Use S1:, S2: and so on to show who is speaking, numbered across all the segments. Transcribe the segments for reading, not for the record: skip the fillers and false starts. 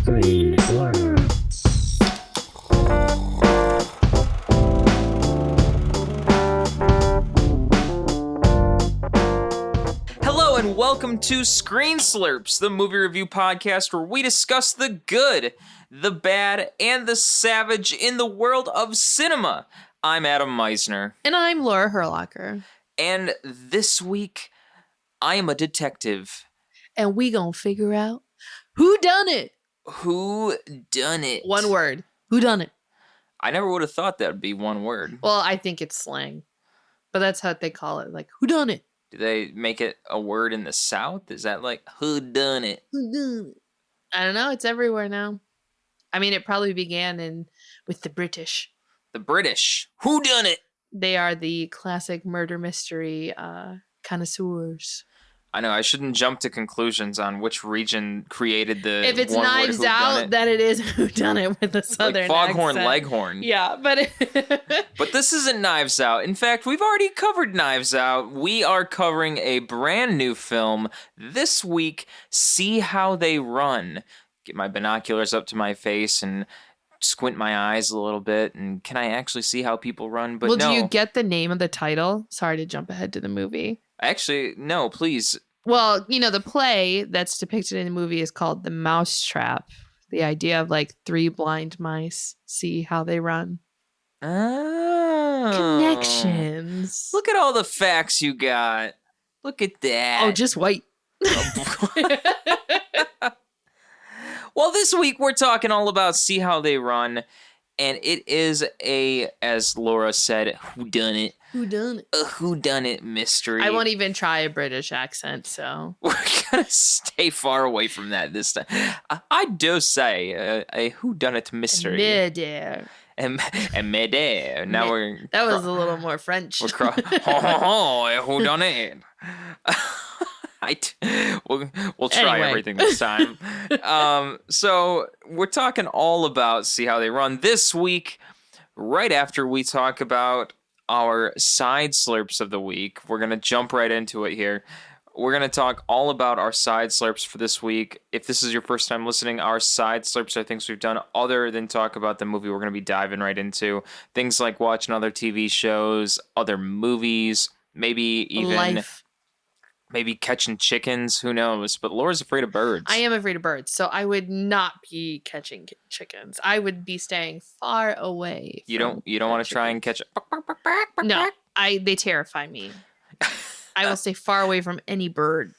S1: Screenplay.
S2: Hello and welcome to Screen Slurps, the movie review podcast where we discuss the good, the bad, and the savage in the world of cinema. I'm Adam Meisner.
S3: And I'm Laura Herlocker.
S2: And this week, I am a detective.
S3: And we gonna figure out who done it.
S2: Who done it?
S3: One word. Who done it?
S2: I never would have thought that would be one word.
S3: Well, I think it's slang. But that's how they call it. Like, who done it?
S2: Do they make it a word in the South? Is that like, who done it?
S3: Who done it? I don't know. It's everywhere now. I mean, it probably began with the British.
S2: The British. Who done it?
S3: They are the classic murder mystery connoisseurs.
S2: I know, I shouldn't jump to conclusions on which region created the
S3: If it's
S2: one
S3: Knives
S2: word
S3: Out, then it is Who Done It with the southern
S2: like Foghorn
S3: accent.
S2: Leghorn.
S3: Yeah, but...
S2: But this isn't Knives Out. In fact, we've already covered Knives Out. We are covering a brand new film this week, See How They Run. Get my binoculars up to my face and squint my eyes a little bit, and can I actually see how people run? But
S3: well,
S2: no.
S3: do you get the name of the title? Sorry to jump ahead to the movie.
S2: Actually, no, please.
S3: Well, you know, the play that's depicted in the movie is called The Mousetrap. The idea of like three blind mice, see how they run.
S2: Oh.
S3: Connections.
S2: Look at all the facts you got. Look at that.
S3: Oh, just wait.
S2: Well, this week we're talking all about See How They Run, and it is a, as Laura said, whodunit.
S3: Whodunit?
S2: A whodunit mystery.
S3: I won't even try a British accent, so.
S2: We're going to stay far away from that this time. I do say a whodunit mystery.
S3: Murder.
S2: And murder. Now we're...
S3: That was a little more French.
S2: We're a whodunit. We'll try everything this time. So we're talking all about See How They Run this week, right after we talk about our side slurps of the week. We're going to jump right into it here. We're going to talk all about our side slurps for this week. If this is your first time listening, our side slurps are things we've done other than talk about the movie we're going to be diving right into. Things like watching other TV shows, other movies, maybe even...
S3: Life.
S2: Maybe catching chickens, who knows? But Laura's afraid of birds.
S3: I am afraid of birds, so I would not be catching chickens. I would be staying far away.
S2: You don't want to try and catch a...
S3: No, they terrify me. I will stay far away from any bird.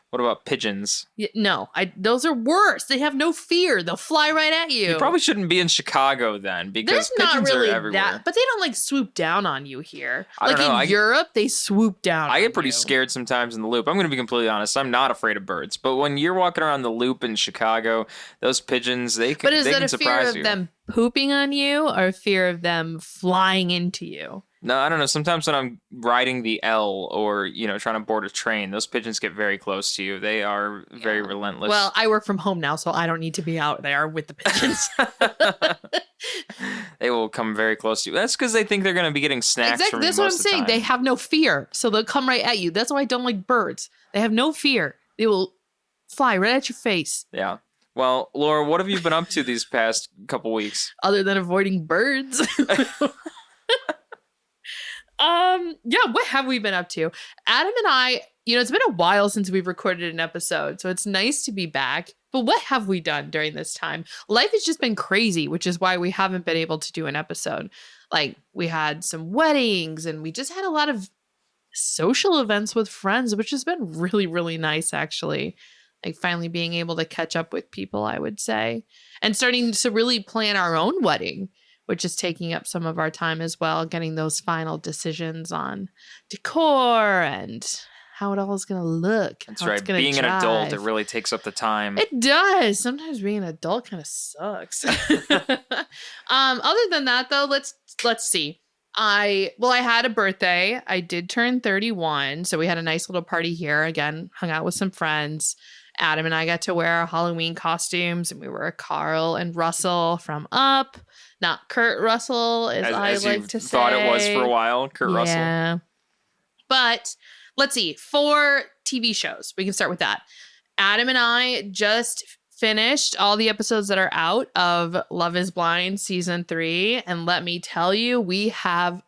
S2: What about pigeons?
S3: No, those are worse. They have no fear. They'll fly right at you.
S2: You probably shouldn't be in Chicago then, because
S3: There's
S2: pigeons
S3: not really
S2: are everywhere.
S3: that, but they don't like swoop down on you here.
S2: I don't know.
S3: In Europe, they swoop down.
S2: I
S3: on
S2: get pretty
S3: you.
S2: scared sometimes in the Loop. I'm going to be completely honest. I'm not afraid of birds, but when you're walking around the Loop in Chicago, those pigeons they can.
S3: But is
S2: they
S3: that
S2: can
S3: a fear
S2: surprise
S3: of
S2: you.
S3: them pooping on you, or a fear of them flying into you?
S2: No, I don't know. Sometimes when I'm riding the L or, trying to board a train, those pigeons get very close to you. They are very relentless.
S3: Well, I work from home now, so I don't need to be out there with the pigeons.
S2: They will come very close to you. That's because they think they're going to be getting snacks from you
S3: That's what I'm
S2: most of the
S3: saying.
S2: time.
S3: They have no fear, so they'll come right at you. That's why I don't like birds. They have no fear. They will fly right at your face.
S2: Yeah. Well, Laura, what have you been up to these past couple weeks?
S3: Other than avoiding birds. Yeah, what have we been up to? Adam and I, it's been a while since we've recorded an episode, so it's nice to be back. But what have we done during this time? Life has just been crazy, which is why we haven't been able to do an episode. Like, we had some weddings, and we just had a lot of social events with friends, which has been really, really nice, actually. Like, finally being able to catch up with people, I would say. And starting to really plan our own wedding, which is taking up some of our time as well, getting those final decisions on decor and how it all is going to look.
S2: That's right. Being an adult, it really takes up the time.
S3: It does. Sometimes being an adult kind of sucks. Other than that, though, let's see. I had a birthday. I did turn 31, so we had a nice little party here. Again, hung out with some friends. Adam and I got to wear our Halloween costumes, and we were Carl and Russell from Up. Not Kurt Russell, as I like to say.
S2: Thought it was for a while, Kurt Russell.
S3: Yeah. But let's see. 4 TV shows. We can start with that. Adam and I just finished all the episodes that are out of Love is Blind season 3. And let me tell you, we have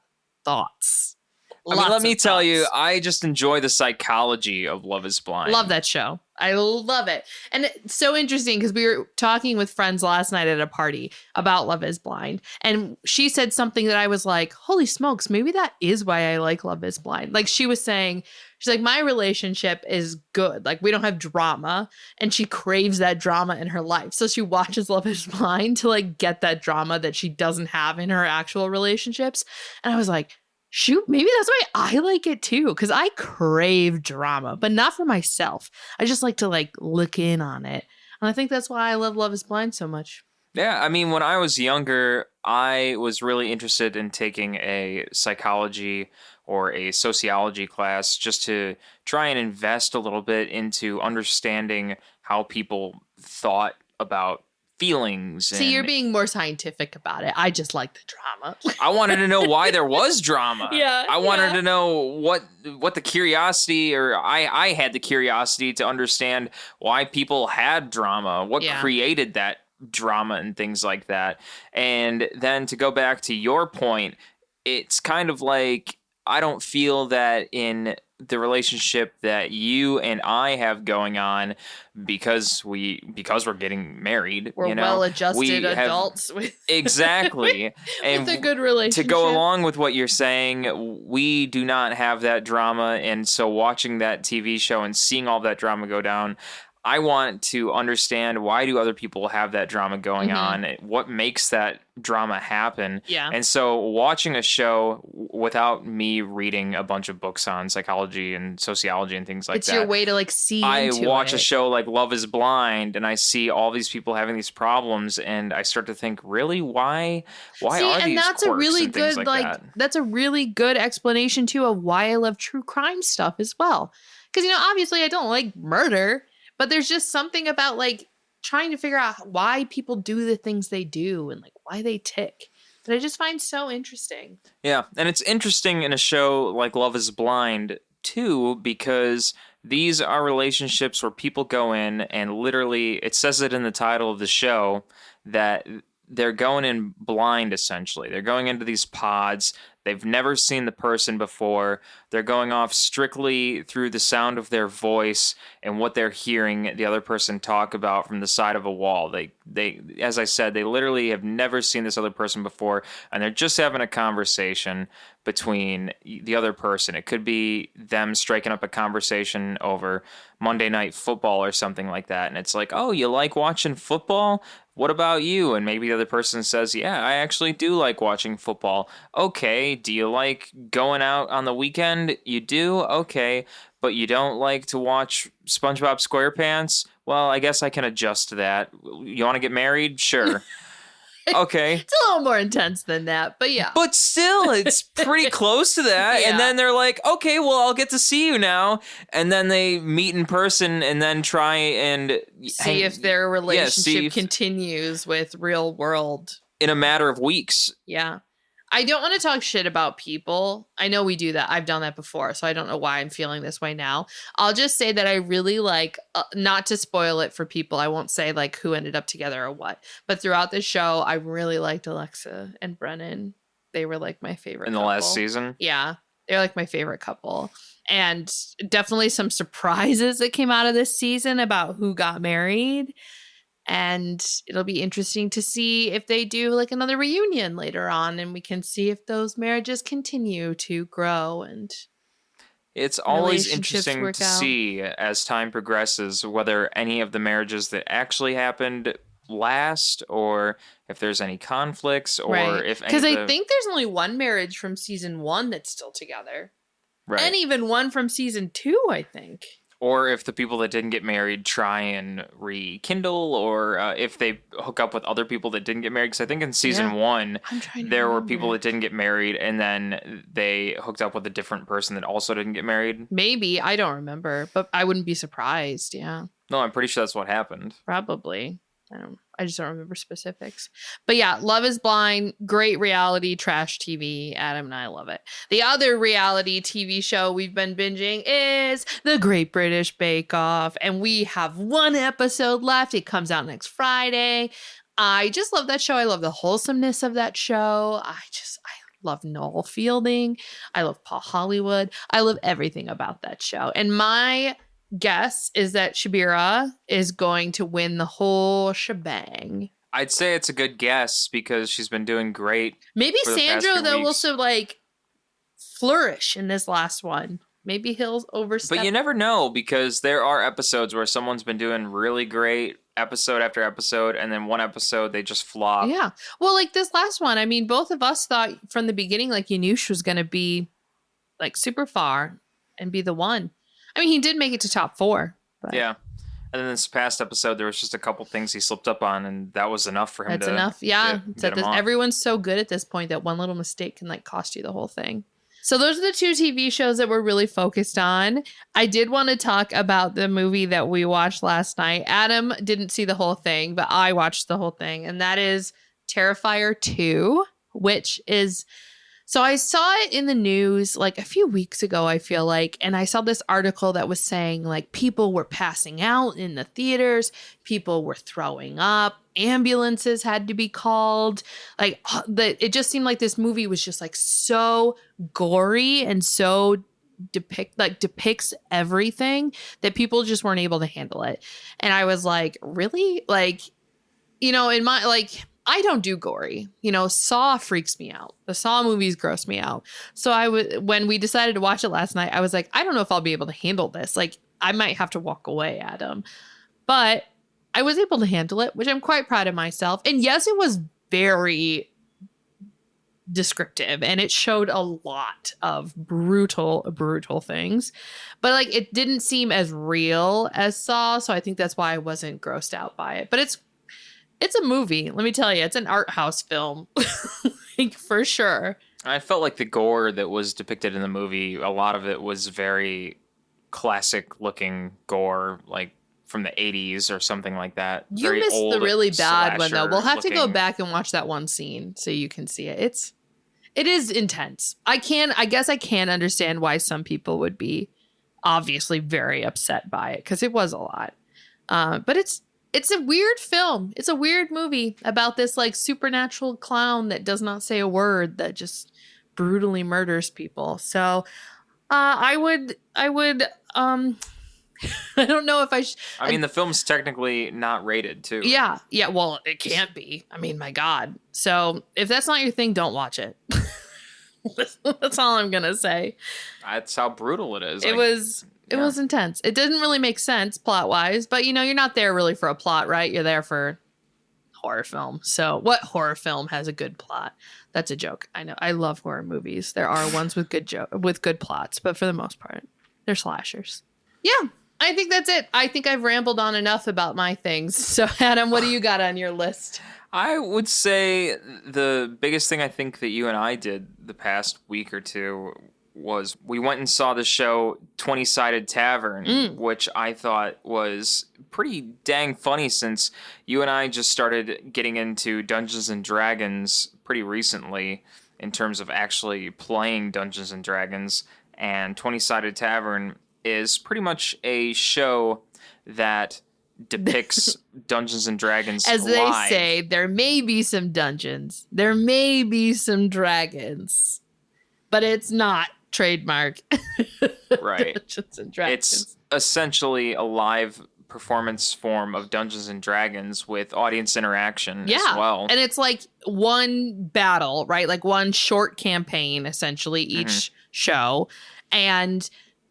S3: thoughts.
S2: Let me tell you, I just enjoy the psychology of Love is Blind.
S3: Love that show. I love it. And it's so interesting because we were talking with friends last night at a party about Love is Blind. And she said something that I was like, holy smokes, maybe that is why I like Love is Blind. Like she was saying, she's like, my relationship is good. Like we don't have drama. And she craves that drama in her life. So she watches Love is Blind to like get that drama that she doesn't have in her actual relationships. And I was like, shoot, maybe that's why I like it too, because I crave drama, but not for myself. I just like to like look in on it. And I think that's why I love Love is Blind so much.
S2: Yeah, I mean, when I was younger, I was really interested in taking a psychology or a sociology class just to try and invest a little bit into understanding how people thought about feelings.
S3: See, you're being more scientific about it. I just like the drama.
S2: I wanted to know why there was drama.
S3: Yeah.
S2: I wanted to know what the curiosity, or I had the curiosity to understand why people had drama, what created that drama and things like that. And then to go back to your point, it's kind of like I don't feel that in the relationship that you and I have going on because we're getting married.
S3: We're well-adjusted adults with
S2: exactly and
S3: with a good relationship.
S2: To go along with what you're saying, we do not have that drama, and so watching that TV show and seeing all that drama go down, I want to understand, why do other people have that drama going on? What makes that drama happen?
S3: Yeah.
S2: And so watching a show without me reading a bunch of books on psychology and sociology and things like
S3: it's
S2: that.
S3: It's your way to like see
S2: I
S3: into
S2: watch
S3: it.
S2: A show like Love is Blind and I see all these people having these problems and I start to think, really, why are these
S3: and that's
S2: quirks
S3: a really
S2: and things
S3: good
S2: that?
S3: That's a really good explanation too of why I love true crime stuff as well. Because obviously I don't like murder. But there's just something about like trying to figure out why people do the things they do and like why they tick that I just find so interesting.
S2: Yeah, and it's interesting in a show like Love is Blind too, because these are relationships where people go in and literally, it says it in the title of the show, that they're going in blind essentially. They're going into these pods. They've never seen the person before. They're going off strictly through the sound of their voice and what they're hearing the other person talk about from the side of a wall. They, as I said, they literally have never seen this other person before, and they're just having a conversation between the other person. It could be them striking up a conversation over Monday Night Football or something like that, and it's like, oh, you like watching football? What about you? And maybe the other person says, yeah, I actually do like watching football. Okay, do you like going out on the weekend? You do? Okay, but you don't like to watch SpongeBob SquarePants? Well, I guess I can adjust to that. You want to get married? Sure. Okay.
S3: It's a little more intense than that, but yeah.
S2: But still, it's pretty close to that.
S3: Yeah.
S2: And then they're like, okay, well, I'll get to see you now. And then they meet in person and then try and
S3: see if their relationship continues with real world.
S2: In a matter of weeks.
S3: Yeah. I don't want to talk shit about people. I know we do that. I've done that before, so I don't know why I'm feeling this way now. I'll just say that I really like, not to spoil it for people, I won't say like who ended up together or what, but throughout the show, I really liked Alexa and Brennan. They were like my favorite
S2: in the last season.
S3: Yeah, they're like my favorite couple. And definitely some surprises that came out of this season about who got married. And it'll be interesting to see if they do like another reunion later on, and we can see if those marriages continue to grow. And
S2: it's always interesting to see as time progresses whether any of the marriages that actually happened last, or if there's any conflicts, or if
S3: because I think there's only one marriage from season 1 that's still together, and even one from season 2, I think.
S2: Or if the people that didn't get married try and rekindle, or if they hook up with other people that didn't get married. Because I think in season 1, there were people that didn't get married, and then they hooked up with a different person that also didn't get married.
S3: Maybe. I don't remember, but I wouldn't be surprised. Yeah.
S2: No, I'm pretty sure that's what happened.
S3: Probably. I just don't remember specifics. But yeah, Love is Blind, great reality trash TV. Adam and I love it. The other reality TV show we've been binging is The Great British Bake Off. And we have one episode left. It comes out next Friday. I just love that show. I love the wholesomeness of that show. I love Noel Fielding. I love Paul Hollywood. I love everything about that show. And my guess is that Shabira is going to win the whole shebang.
S2: I'd say it's a good guess because she's been doing great.
S3: Maybe Sandro, though, will also like flourish in this last one. Maybe he'll overstep.
S2: But you never know, because there are episodes where someone's been doing really great episode after episode, and then one episode they just flop.
S3: Yeah. Well, like this last one, I mean, both of us thought from the beginning like Yanush was going to be like super far and be the one. I mean, he did make it to top 4. But.
S2: Yeah. And then this past episode, there was just a couple things he slipped up on, and that was enough for him.
S3: That's enough. Yeah. Everyone's so good at this point that one little mistake can like cost you the whole thing. So those are the 2 TV shows that we're really focused on. I did want to talk about the movie that we watched last night. Adam didn't see the whole thing, but I watched the whole thing. And that is Terrifier 2, which is... So I saw it in the news like a few weeks ago, I feel like, and I saw this article that was saying like people were passing out in the theaters, people were throwing up, ambulances had to be called. Like it just seemed like this movie was just like so gory and so depicts everything that people just weren't able to handle it. And I was like, really? Like, you know, in my like... I don't do gory. You know, Saw freaks me out. The Saw movies gross me out. So when we decided to watch it last night, I was like, I don't know if I'll be able to handle this. Like, I might have to walk away, Adam. But I was able to handle it, which I'm quite proud of myself. And yes, it was very descriptive and it showed a lot of brutal things. But like, it didn't seem as real as Saw. So I think that's why I wasn't grossed out by it. But it's a movie. Let me tell you, it's an art house film, like, for sure.
S2: I felt like the gore that was depicted in the movie, a lot of it was very classic looking gore, like from the 80s or something like that.
S3: You
S2: very
S3: missed the really bad one, though. We'll have to go back and watch that one scene so you can see it. It is intense. I guess I can understand why some people would be obviously very upset by it, because it was a lot. But it's a weird film. It's a weird movie about this like supernatural clown that does not say a word, that just brutally murders people. So I would I don't know if I
S2: mean, the film's technically not rated too.
S3: Yeah. Well, it can't be. I mean, my God. So if that's not your thing, don't watch it. That's all I'm going to say.
S2: That's how brutal it is.
S3: It was intense. It didn't really make sense plot-wise, but, you know, you're not there really for a plot, right? You're there for horror film. So what horror film has a good plot? That's a joke. I know. I love horror movies. There are ones with good plots, but for the most part, they're slashers. Yeah, I think that's it. I think I've rambled on enough about my things. So, Adam, what do you got on your list?
S2: I would say the biggest thing I think that you and I did the past week or two was we went and saw the show 20-Sided Tavern, which I thought was pretty dang funny, since you and I just started getting into Dungeons and Dragons pretty recently in terms of actually playing Dungeons and Dragons. And 20-Sided Tavern is pretty much a show that depicts Dungeons and Dragons
S3: as
S2: live.
S3: They say, there may be some dungeons, there may be some dragons, but it's not trademark.
S2: Right.
S3: Dungeons and Dragons.
S2: It's essentially a live performance form of Dungeons and Dragons with audience interaction as well.
S3: And it's like one battle, right? Like one short campaign, essentially, each show. And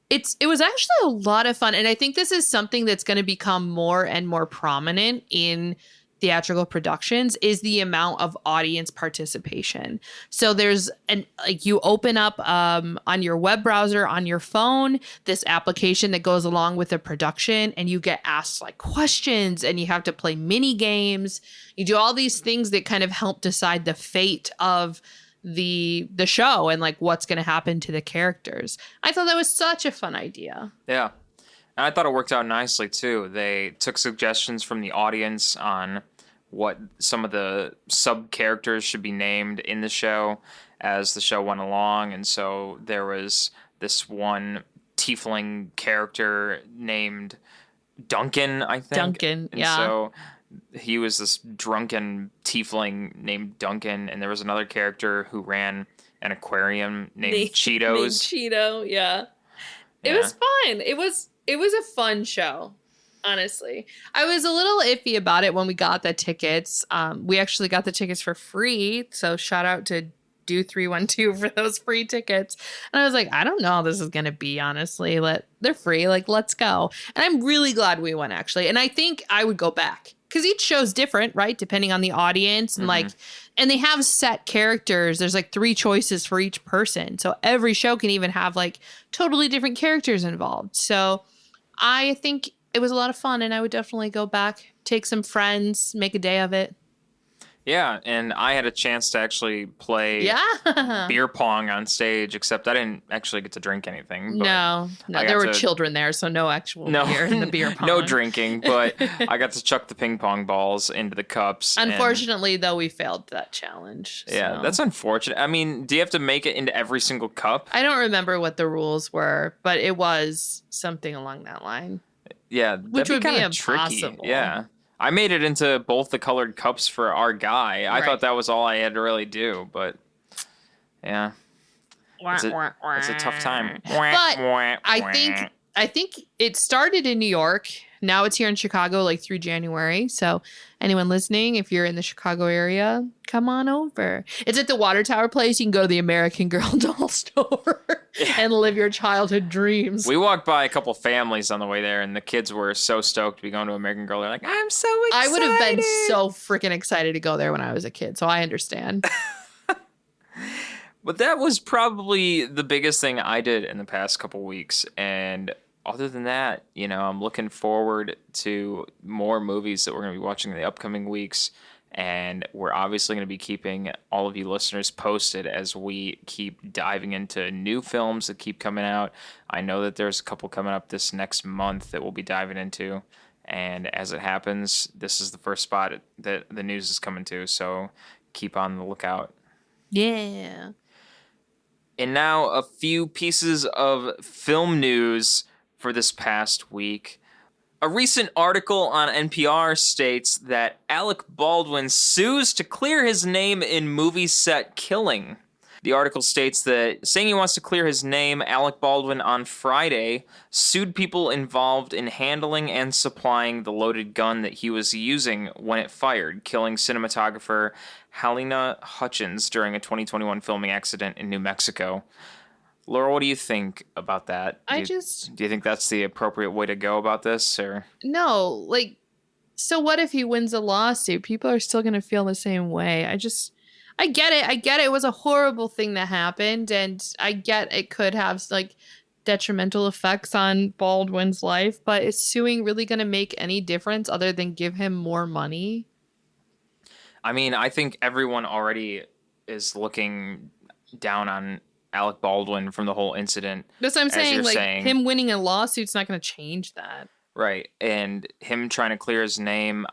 S3: it was actually a lot of fun. And I think this is something that's going to become more and more prominent in theatrical productions, is the amount of audience participation. So there's you open up on your web browser on your phone this application that goes along with the production, and you get asked like questions, and you have to play mini games. You do all these things that kind of help decide the fate of the show and like what's going to happen to the characters. I thought that was such a fun idea.
S2: Yeah. And I thought it worked out nicely too. They took suggestions from the audience on what some of the sub characters should be named in the show as the show went along. And so there was this one tiefling character named Duncan, I think.
S3: Duncan,
S2: and
S3: yeah.
S2: So he was this drunken tiefling named Duncan, and there was another character who ran an aquarium named Cheetos.
S3: Named Cheeto, yeah. It was fun. It was a fun show, honestly. I was a little iffy about it when we got the tickets. We actually got the tickets for free, so shout out to Do 312 for those free tickets. And I was like, I don't know how this is going to be, honestly. They're free. Let's go. And I'm really glad we went, actually. And I think I would go back. Because each show's different, right? Depending on the audience. And and they have set characters. There's 3 choices for each person. So every show can even have totally different characters involved. So I think it was a lot of fun, and I would definitely go back, take some friends, make a day of it.
S2: Yeah, and I had a chance to actually play beer pong on stage, except I didn't actually get to drink anything. But
S3: no, there were children there, so no actual beer in the beer pong.
S2: No drinking, but I got to chuck the ping pong balls into the cups.
S3: Unfortunately, though, we failed that challenge.
S2: Yeah,
S3: so.
S2: That's unfortunate. I mean, do you have to make it into every single cup?
S3: I don't remember what the rules were, but it was something along that line.
S2: Yeah,
S3: which would be impossible.
S2: Tricky. Yeah. I made it into both the colored cups for our guy. I thought that was all I had to really do, but yeah, it's a tough time.
S3: But I think it started in New York. Now it's here in Chicago, through January. So anyone listening, if you're in the Chicago area, come on over. It's at the Water Tower place. You can go to the American Girl doll store and live your childhood dreams.
S2: We walked by a couple families on the way there, and the kids were so stoked to be going to American Girl. They're like, I'm so excited.
S3: I would have been so freaking excited to go there when I was a kid, so I understand.
S2: But that was probably the biggest thing I did in the past couple weeks, and other than that, I'm looking forward to more movies that we're going to be watching in the upcoming weeks. And we're obviously going to be keeping all of you listeners posted as we keep diving into new films that keep coming out. I know that there's a couple coming up this next month that we'll be diving into. And as it happens, this is the first spot that the news is coming to. So keep on the lookout.
S3: Yeah.
S2: And now a few pieces of film news for this past week. A recent article on NPR states that Alec Baldwin sues to clear his name in movie set Killing. The article states that, saying he wants to clear his name, Alec Baldwin on Friday sued people involved in handling and supplying the loaded gun that he was using when it fired, killing cinematographer Halyna Hutchins during a 2021 filming accident in New Mexico. Laura, what do you think about that? Do you think that's the appropriate way to go about this, or
S3: no? So what if he wins a lawsuit? People are still going to feel the same way. I get it. I get it. It was a horrible thing that happened, and I get it could have detrimental effects on Baldwin's life. But is suing really going to make any difference other than give him more money?
S2: I mean, I think everyone already is looking down on Alec Baldwin from the whole incident.
S3: That's what I'm saying. Him winning a lawsuit's not going to change that.
S2: Right. And him trying to clear his name,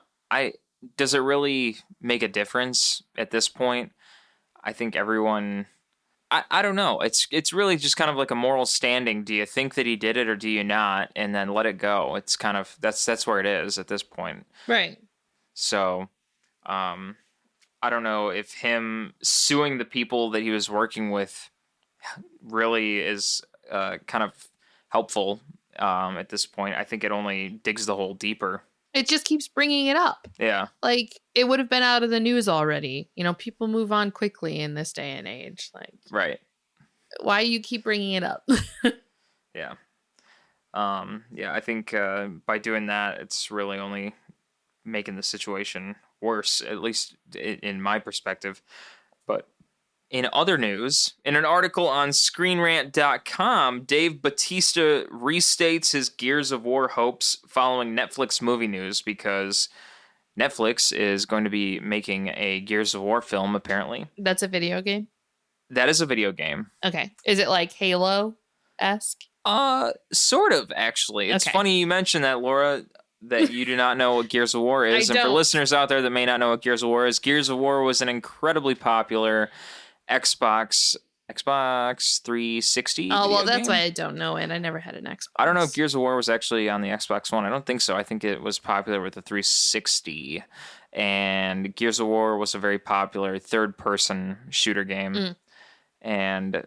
S2: does it really make a difference at this point? I think everyone, I don't know. It's really just kind of like a moral standing. Do you think that he did it or do you not? And then let it go. It's kind of, that's where it is at this point.
S3: Right.
S2: So, I don't know if him suing the people that he was working with really is kind of helpful at this point. I think it only digs the hole deeper.
S3: It just keeps bringing it up.
S2: Yeah.
S3: It would have been out of the news already. People move on quickly in this day and age.
S2: Right.
S3: Why do you keep bringing it up?
S2: Yeah. Yeah, I think by doing that, it's really only making the situation worse, at least in my perspective. But in other news, in an article on ScreenRant.com, Dave Bautista restates his Gears of War hopes following Netflix movie news because Netflix is going to be making a Gears of War film, apparently.
S3: That's a video game?
S2: That is a video game.
S3: Okay. Is it like Halo-esque?
S2: Sort of, actually. It's funny you mentioned that, Laura. that you do not know what Gears of War is. And for listeners out there that may not know what Gears of War is, Gears of War was an incredibly popular Xbox 360.
S3: Oh, well, that's why I don't know it. I never had an Xbox.
S2: I don't know if Gears of War was actually on the Xbox One. I don't think so. I think it was popular with the 360. And Gears of War was a very popular third-person shooter game. And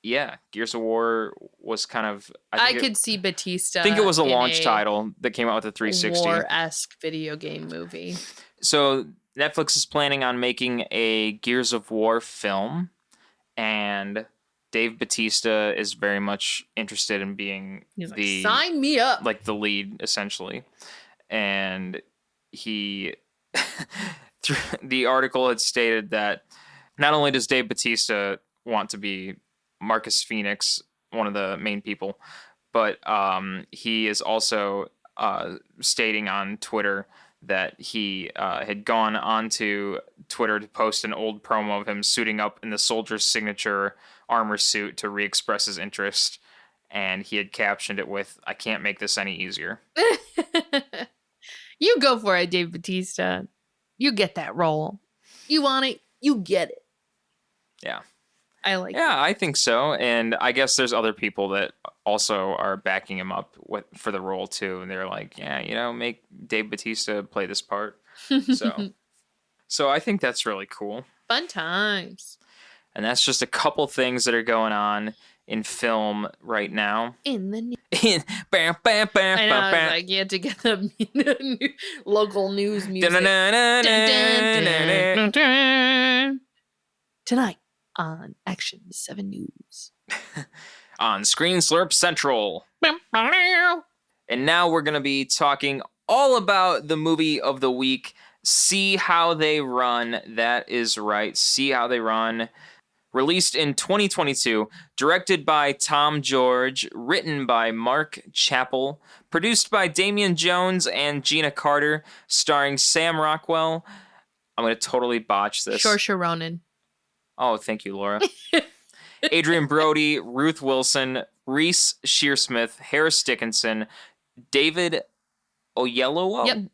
S2: yeah, Gears of War was kind of...
S3: I could see Batista.
S2: I think it was a launch title that came out with the 360.
S3: War-esque video game movie.
S2: So Netflix is planning on making a Gears of War film. And Dave Bautista is very much interested in being
S3: sign me up,
S2: like the lead, essentially. And he, the article had stated that not only does Dave Bautista want to be Marcus Phoenix, one of the main people, but he is also stating on Twitter that he had gone onto Twitter to post an old promo of him suiting up in the soldier's signature armor suit to re-express his interest, and he had captioned it with, "I can't make this any easier."
S3: You go for it, Dave Bautista. You get that role. You want it, you get it.
S2: Yeah.
S3: I like
S2: Yeah, I think so. And I guess there's other people that also are backing him up for the role too. And they're like, yeah, make Dave Bautista play this part. So I think that's really cool.
S3: Fun times.
S2: And that's just a couple things that are going on in film right now.
S3: In the news.
S2: Bam, bam, bam,
S3: I know,
S2: bam, bam.
S3: like you had to get the local news music. Tonight on Action 7 News.
S2: On Screen Slurp Central. And now we're going to be talking all about the movie of the week, See How They Run. That is right, See How They Run. Released in 2022, directed by Tom George, written by Mark Chappell, produced by Damian Jones and Gina Carter, starring Sam Rockwell. I'm going to totally botch this.
S3: Saoirse Ronan.
S2: Oh, thank you, Laura. Adrian Brody, Ruth Wilson, Reese Shearsmith, Harris Dickinson, David Oyelowo,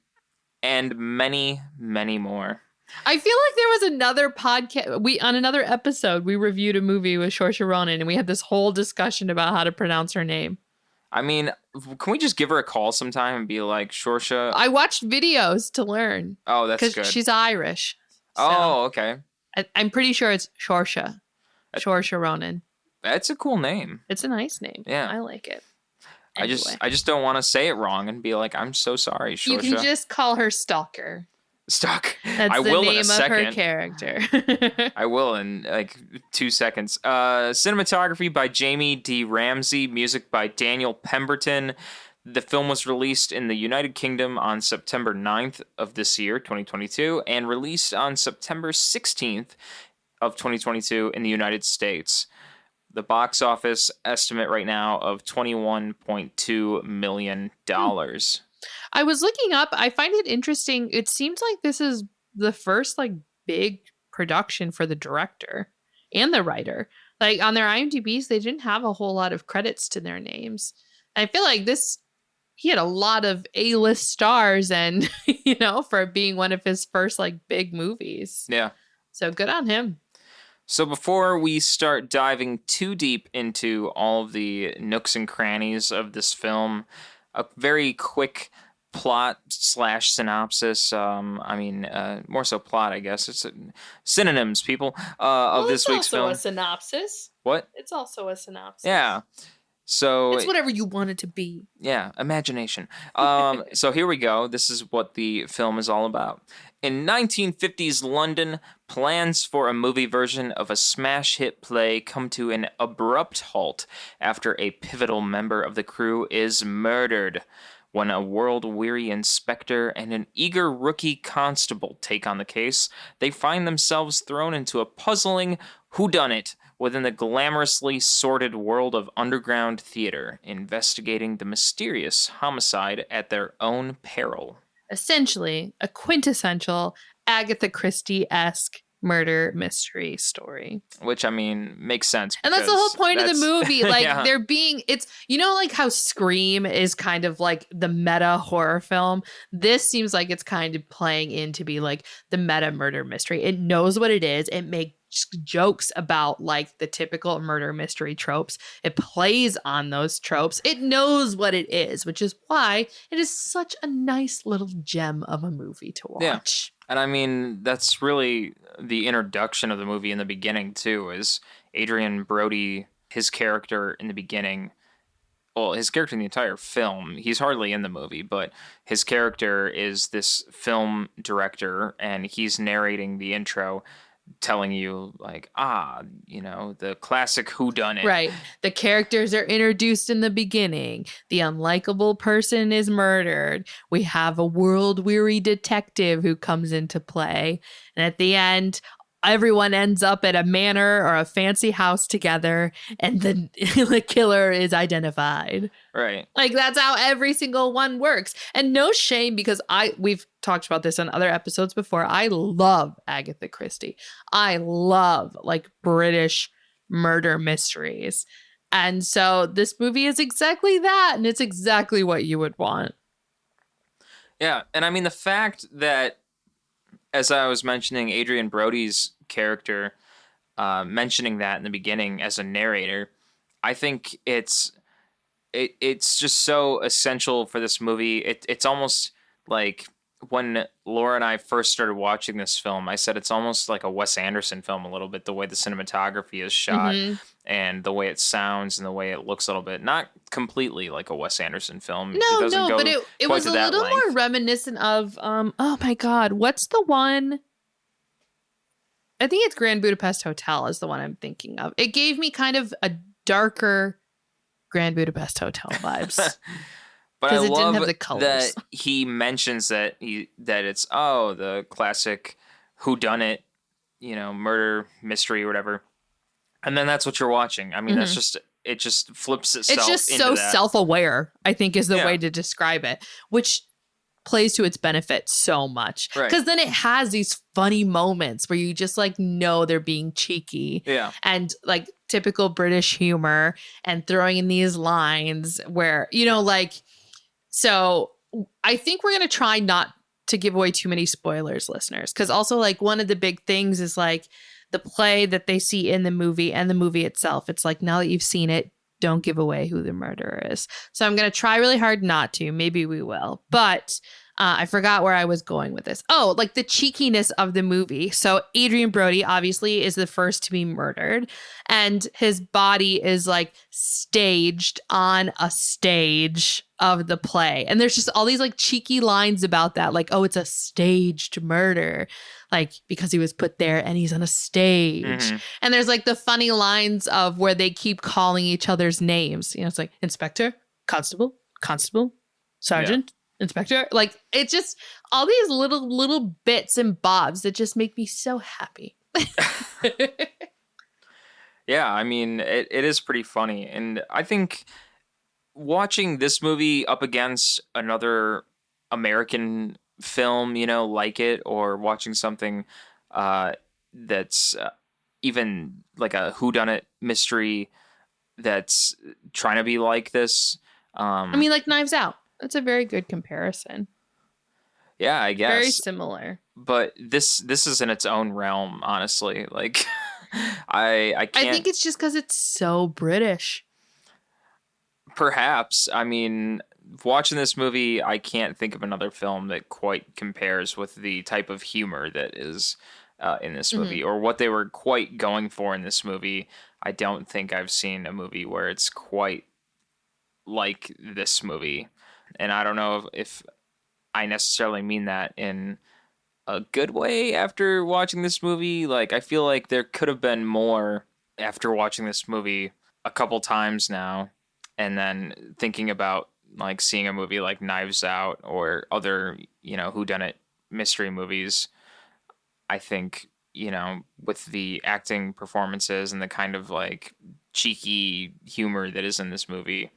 S2: and many, many more.
S3: I feel like there was another podcast. On another episode, we reviewed a movie with Saoirse Ronan, and we had this whole discussion about how to pronounce her name.
S2: I mean, can we just give her a call sometime and be like, Saoirse?
S3: I watched videos to learn.
S2: Oh, that's good.
S3: Because she's Irish. So
S2: oh, okay.
S3: I'm pretty sure it's Saoirse. Saoirse Ronan.
S2: That's a cool name.
S3: It's a nice name.
S2: Yeah.
S3: I like it.
S2: Anyway. I just don't want to say it wrong and be like, I'm so sorry, Saoirse.
S3: You can just call her Stalker.
S2: That's
S3: the name of her character.
S2: I will in like 2 seconds. Cinematography by Jamie D. Ramsey. Music by Daniel Pemberton. The film was released in the United Kingdom on September 9th of this year, 2022, and released on September 16th of 2022 in the United States. The box office estimate right now of $21.2 million.
S3: I was looking up. I find it interesting. It seems like this is the first like big production for the director and the writer. Like on their IMDb's, they didn't have a whole lot of credits to their names. I feel like he had a lot of A-list stars and, for being one of his first like big movies.
S2: Yeah.
S3: So good on him.
S2: So before we start diving too deep into all of the nooks and crannies of this film, a very quick plot / synopsis. More so plot, I guess. It's synonyms, people, of this week's film.
S3: It's also a synopsis.
S2: What?
S3: It's also a synopsis.
S2: Yeah. So
S3: it's whatever you want it to be.
S2: Yeah, imagination. So here we go. This is what the film is all about. In 1950s London, plans for a movie version of a smash hit play come to an abrupt halt after a pivotal member of the crew is murdered. When a world-weary inspector and an eager rookie constable take on the case, they find themselves thrown into a puzzling whodunit within the glamorously sordid world of underground theater, investigating the mysterious homicide at their own peril.
S3: Essentially, a quintessential Agatha Christie-esque murder mystery story.
S2: Which, I mean, makes sense.
S3: And that's the whole point of the movie. Like,
S2: yeah.
S3: they're being, it's, you know, like how Scream is kind of like the meta horror film. This seems like it's kind of playing into be like the meta murder mystery. It knows what it is. It makes jokes about like the typical murder mystery tropes. It plays on those tropes. It knows what it is, which is why it is such a nice little gem of a movie to watch.
S2: Yeah. And I mean, that's really the introduction of the movie in the beginning, too, is Adrian Brody, his character in the beginning. Well, his character in the entire film, he's hardly in the movie, but his character is this film director, and he's narrating the intro, telling you, like, you know, the classic whodunit.
S3: Right. The characters are introduced in the beginning. The unlikable person is murdered. We have a world-weary detective who comes into play. And at the end, everyone ends up at a manor or a fancy house together, and the killer is identified.
S2: Right.
S3: Like, that's how every single one works. And no shame, because we've talked about this on other episodes before. I love Agatha Christie. I love like British murder mysteries. And so this movie is exactly that, and it's exactly what you would want.
S2: Yeah, and I mean the fact that, as I was mentioning, Adrian Brody's character, mentioning that in the beginning as a narrator, I think it's just so essential for this movie. It's almost like when Laura and I first started watching this film, I said it's almost like a Wes Anderson film a little bit, the way the cinematography is shot and the way it sounds and the way it looks a little bit. Not completely like a Wes Anderson film.
S3: No, but it was a little more reminiscent of, oh my God, what's the one? I think it's Grand Budapest Hotel is the one I'm thinking of. It gave me kind of a darker Grand Budapest Hotel vibes.
S2: But I love
S3: didn't have the colors.
S2: that he mentions that it's the classic whodunit, you know, murder mystery or whatever, and then that's what you're watching. I mean, that's just it just flips itself.
S3: It's just
S2: into
S3: so
S2: that.
S3: Self-aware, I think, is the way to describe it, which plays to its benefit so much. Because then it has these funny moments where you just like know they're being cheeky.
S2: Yeah.
S3: And like typical British humor and throwing in these lines where, you know, like, so I think we're going to try not to give away too many spoilers, listeners. Because also like one of the big things is like the play that they see in the movie and the movie itself. It's like, now that you've seen it, don't give away who the murderer is. So I'm going to try really hard not to. Maybe we will. But I forgot where I was going with this. Oh, like the cheekiness of the movie. So Adrian Brody obviously is the first to be murdered. And his body is like staged on a stage of the play. And there's just all these like cheeky lines about that. Like, oh, it's a staged murder. Like, because he was put there and he's on a stage. And there's like the funny lines of where they keep calling each other's names. You know, it's like Inspector, Constable, Sergeant, Inspector. Like, it's just all these little bits and bobs that just make me so happy.
S2: Yeah, I mean, it is pretty funny. And I think watching this movie up against another American film, you know, like it, or watching something that's even like a whodunit mystery that's trying to be like this.
S3: I mean, like Knives Out. That's a very good comparison.
S2: Yeah, I guess.
S3: Very similar.
S2: But this is in its own realm, honestly. Like, I can't.
S3: I think it's just because it's so British.
S2: Perhaps. I mean, watching this movie, I can't think of another film that quite compares with the type of humor that is in this movie, or what they were quite going for in this movie. I don't think I've seen a movie where it's quite like this movie. And I don't know if I necessarily mean that in a good way after watching this movie. Like, I feel like there could have been more after watching this movie a couple times now, and then thinking about like seeing a movie like Knives Out or other, you know, whodunit mystery movies. I think, you know, with the acting performances and the kind of like cheeky humor that is in this movie,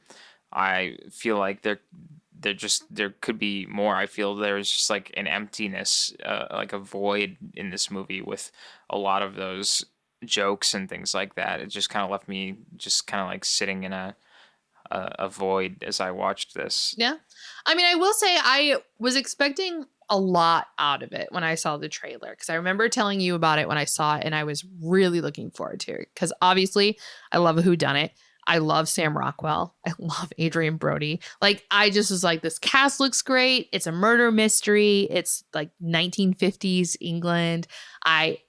S2: I feel like there could be more. I feel there's just like an emptiness, like a void in this movie with a lot of those jokes and things like that. It just kind of left me just kind of like sitting in a void as I watched this.
S3: Yeah. I mean, I will say I was expecting a lot out of it when I saw the trailer, because I remember telling you about it when I saw it, and I was really looking forward to it because obviously I love a whodunit. I love Sam Rockwell. I love Adrian Brody. Like, I just was like, this cast looks great. It's a murder mystery. It's like 1950s England.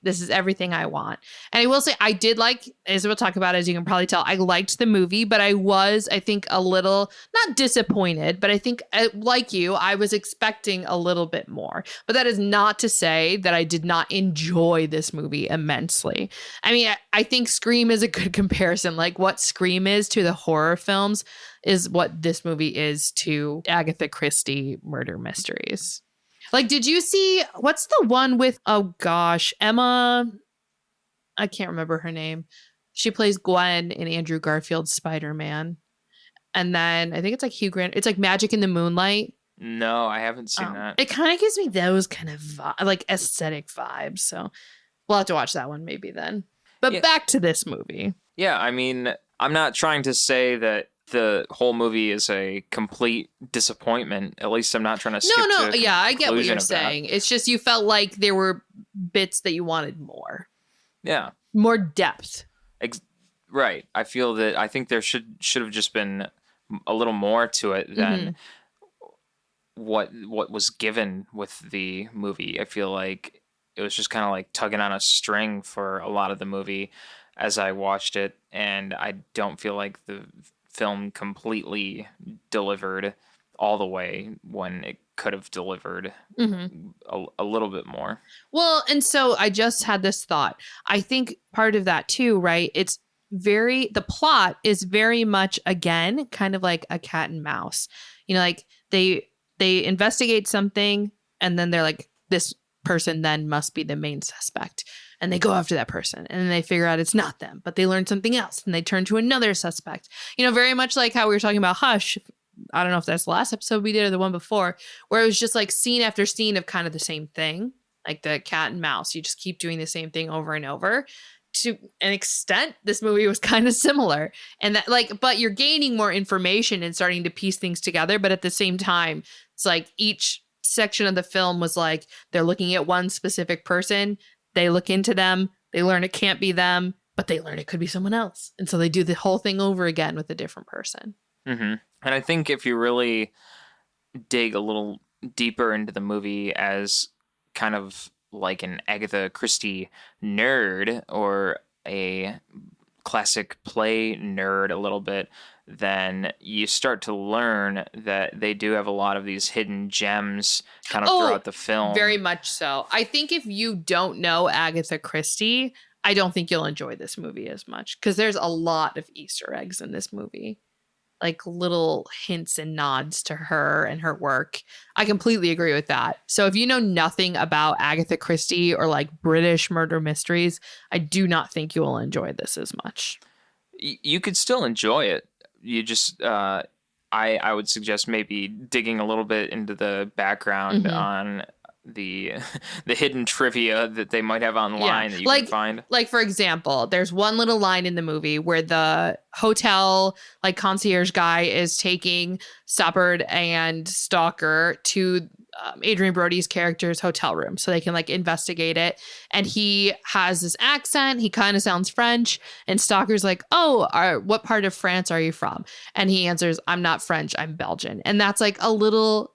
S3: This is everything I want. And I will say, I did like, as we'll talk about, as you can probably tell, I liked the movie, but I think, a little, not disappointed, but I think, like you, I was expecting a little bit more. But that is not to say that I did not enjoy this movie immensely. I mean, I think Scream is a good comparison. Like, what Scream is to the horror films is what this movie is to Agatha Christie murder mysteries. Like, did you see, what's the one with, oh gosh, Emma, I can't remember her name. She plays Gwen in Andrew Garfield's Spider-Man. And then I think it's like Hugh Grant. It's like Magic in the Moonlight.
S2: No, I haven't seen that.
S3: It kind of gives me those kind of like aesthetic vibes. So we'll have to watch that one maybe then. But back to this movie.
S2: Yeah, I mean, I'm not trying to say that the whole movie is a complete disappointment. At least I'm not trying to skip to
S3: yeah, I get what you're saying. It's just you felt like there were bits that you wanted more.
S2: Yeah.
S3: More depth.
S2: Right. I think there should have just been a little more to it than what was given with the movie. I feel like it was just kind of like tugging on a string for a lot of the movie as I watched it, and I don't feel like the film completely delivered all the way when it could have delivered a little bit more.
S3: Well, and so I just had this thought. I think part of that too, right? The plot is very much, again, kind of like a cat and mouse. You know, like they investigate something and then they're like, this person then must be the main suspect. And they go after that person and then they figure out it's not them, but they learn something else and they turn to another suspect. You know, very much like how we were talking about Hush. I don't know if that's the last episode we did or the one before, where it was just like scene after scene of kind of the same thing, like the cat and mouse. You just keep doing the same thing over and over. To an extent, this movie was kind of similar, and that but you're gaining more information and starting to piece things together. But at the same time, it's like each section of the film was like they're looking at one specific person. They look into them. They learn it can't be them, but they learn it could be someone else. And so they do the whole thing over again with a different person.
S2: Mm-hmm. And I think if you really dig a little deeper into the movie as kind of like an Agatha Christie nerd or a classic play nerd a little bit, then you start to learn that they do have a lot of these hidden gems kind of throughout the film.
S3: Very much so. I think if you don't know Agatha Christie, I don't think you'll enjoy this movie as much because there's a lot of Easter eggs in this movie. Like little hints and nods to her and her work. I completely agree with that. So if you know nothing about Agatha Christie or like British murder mysteries, I do not think you will enjoy this as much.
S2: You could still enjoy it. You just, I would suggest maybe digging a little bit into the background on the hidden trivia that they might have online that you can find. Like,
S3: for example, there's one little line in the movie where the hotel like concierge guy is taking Stoppard and Stalker to Adrian Brody's character's hotel room so they can like investigate it. And he has this accent. He kind of sounds French. And Stalker's like, what part of France are you from? And he answers, I'm not French, I'm Belgian. And that's like a little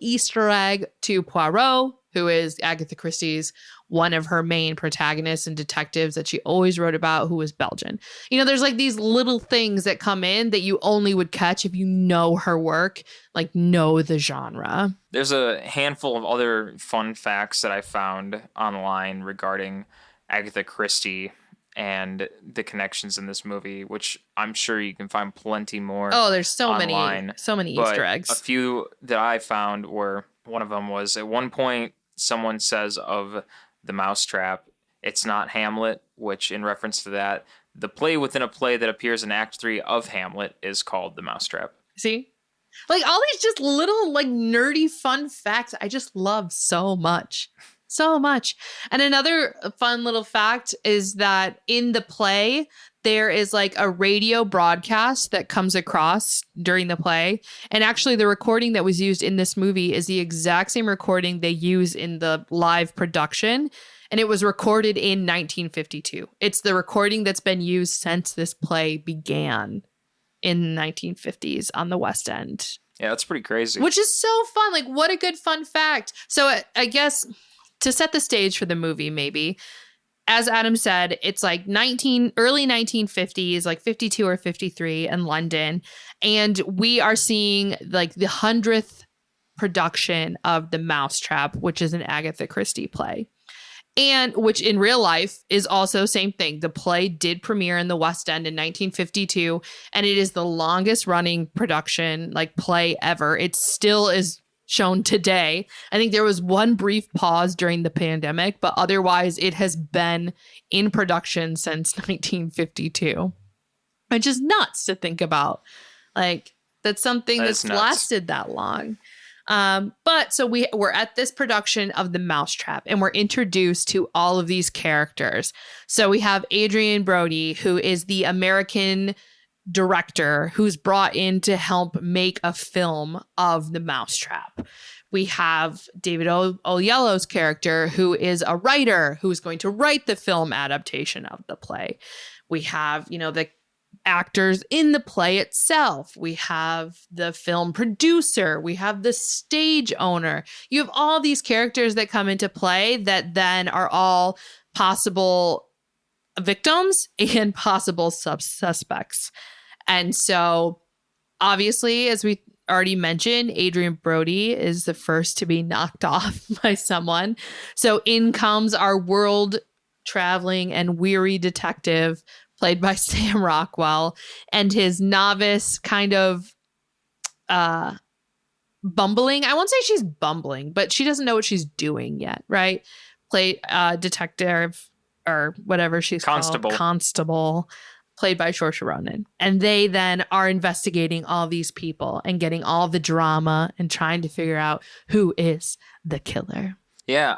S3: Easter egg to Poirot, who is Agatha Christie's one of her main protagonists and detectives that she always wrote about, who was Belgian. You know, there's like these little things that come in that you only would catch if you know her work, like know the genre.
S2: There's a handful of other fun facts that I found online regarding Agatha Christie and the connections in this movie, which I'm sure you can find plenty more.
S3: Oh, there's so
S2: online,
S3: many Easter eggs.
S2: A few that I found were, one of them was at one point someone says of the mousetrap, it's not Hamlet, which in reference to that, the play within a play that appears in Act 3 of Hamlet is called The Mousetrap.
S3: See? Like all these just little like nerdy fun facts I just love so much. So much. And another fun little fact is that in the play, there is like a radio broadcast that comes across during the play. And actually, the recording that was used in this movie is the exact same recording they use in the live production. And it was recorded in 1952. It's the recording that's been used since this play began in the 1950s on the West End.
S2: Yeah, that's pretty crazy.
S3: Which is so fun. Like, what a good fun fact. So I guess to set the stage for the movie, maybe, as Adam said, it's like early 1950s, like 52 or 53 in London. And we are seeing like the 100th production of The Mousetrap, which is an Agatha Christie play. And which in real life is also same thing. The play did premiere in the West End in 1952, and it is the longest running production, like play ever. It still is shown today. I think there was one brief pause during the pandemic, but otherwise it has been in production since 1952. Which is nuts to think about. Like that's something that's lasted that long. But so we're at this production of The Mousetrap and we're introduced to all of these characters. So we have Adrien Brody, who is the American director who's brought in to help make a film of The Mousetrap. We have David Oyelowo's character, who is a writer who's going to write the film adaptation of the play. We have, the actors in the play itself. We have the film producer. We have the stage owner. You have all these characters that come into play that then are all possible victims and possible suspects. And so obviously, as we already mentioned, Adrien Brody is the first to be knocked off by someone. So in comes our world traveling and weary detective, played by Sam Rockwell, and his novice kind of bumbling. I won't say she's bumbling, but she doesn't know what she's doing yet, right? Detective or whatever she's called. Constable, played by Saoirse Ronan. And they then are investigating all these people and getting all the drama and trying to figure out who is the killer.
S2: Yeah,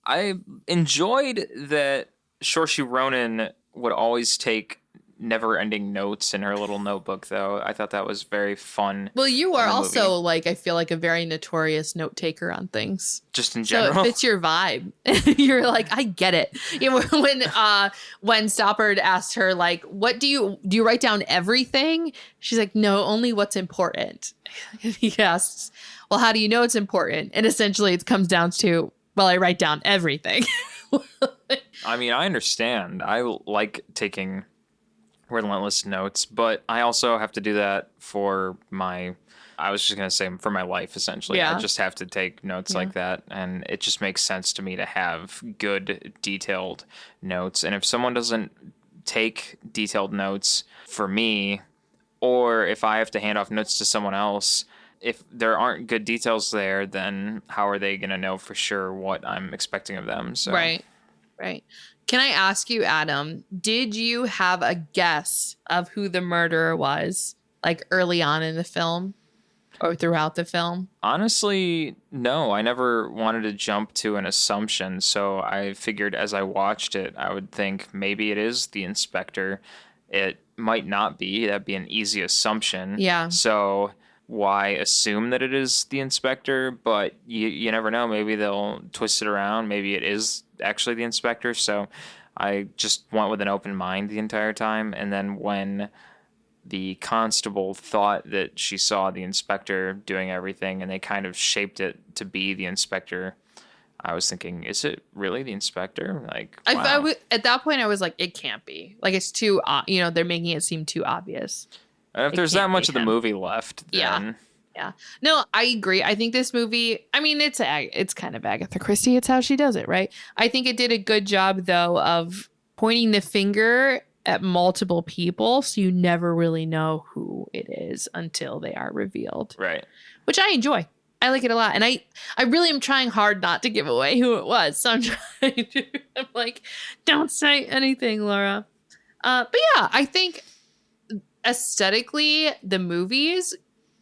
S2: I enjoyed that Saoirse Ronan would always take never-ending notes in her little notebook, though. I thought that was very fun.
S3: Well, you are also, like, I feel like a very notorious note taker on things.
S2: Just in general.
S3: So it fits your vibe. You're like, I get it. When Stoppard asked her, like, what do you write down everything? She's like, no, only what's important. He asks, well, how do you know it's important? And essentially it comes down to, well, I write down everything.
S2: I mean, I understand. I like taking relentless notes, but I also have to do that for my life, essentially.
S3: Yeah.
S2: I just have to take notes like that, and it just makes sense to me to have good, detailed notes. And if someone doesn't take detailed notes for me, or if I have to hand off notes to someone else, if there aren't good details there, then how are they going to know for sure what I'm expecting of them? So.
S3: Right. Can I ask you, Adam, did you have a guess of who the murderer was, like early on in the film or throughout the film?
S2: Honestly, no. I never wanted to jump to an assumption, so I figured as I watched it, I would think maybe it is the inspector. It might not be. That'd be an easy assumption.
S3: Yeah.
S2: So why assume that it is the inspector? But you never know. Maybe they'll twist it around. Maybe it is actually the inspector. So I just went with an open mind the entire time. And then when the constable thought that she saw the inspector doing everything and they kind of shaped it to be the inspector, I was thinking, is it really the inspector? Like, wow.
S3: At that point, I was like, it can't be. Like, it's too, they're making it seem too obvious.
S2: And if there's that much of the movie left, then...
S3: Yeah. No, I agree. I think this movie, I mean, it's kind of Agatha Christie. It's how she does it, right? I think it did a good job, though, of pointing the finger at multiple people, so you never really know who it is until they are revealed.
S2: Right.
S3: Which I enjoy. I like it a lot. And I really am trying hard not to give away who it was. So I'm like, don't say anything, Laura. But yeah, I think aesthetically, the movies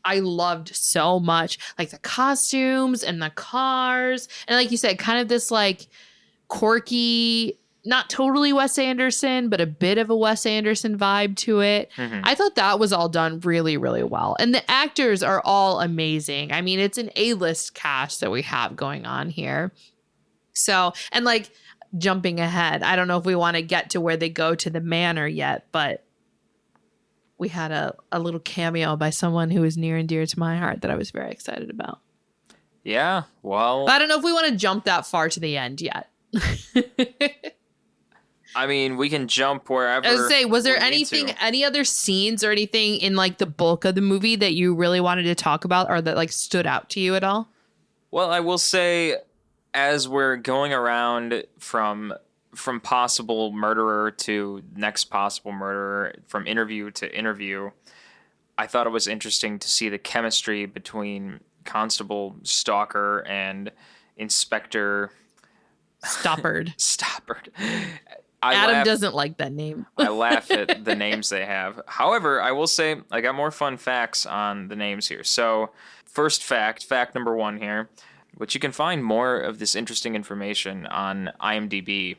S3: I loved so much. Like the costumes and the cars. And like you said, kind of this like quirky, not totally Wes Anderson, but a bit of a Wes Anderson vibe to it.
S2: Mm-hmm.
S3: I thought that was all done really, really well. And the actors are all amazing. I mean, it's an A-list cast that we have going on here. So, and like jumping ahead, I don't know if we want to get to where they go to the manor yet, but we had a little cameo by someone who is near and dear to my heart that I was very excited about.
S2: Yeah, well,
S3: but I don't know if we want to jump that far to the end yet.
S2: I mean, we can jump wherever.
S3: I was say, was there anything, any other scenes or anything in like the bulk of the movie that you really wanted to talk about or that like stood out to you at all?
S2: Well, I will say, as we're going around from possible murderer to next possible murderer, from interview to interview, I thought it was interesting to see the chemistry between Constable Stalker and Inspector
S3: Stoppard.
S2: Adam
S3: doesn't like that name.
S2: I laugh at the names they have. However, I will say I got more fun facts on the names here. So, first fact number 1 here, which you can find more of this interesting information on IMDb.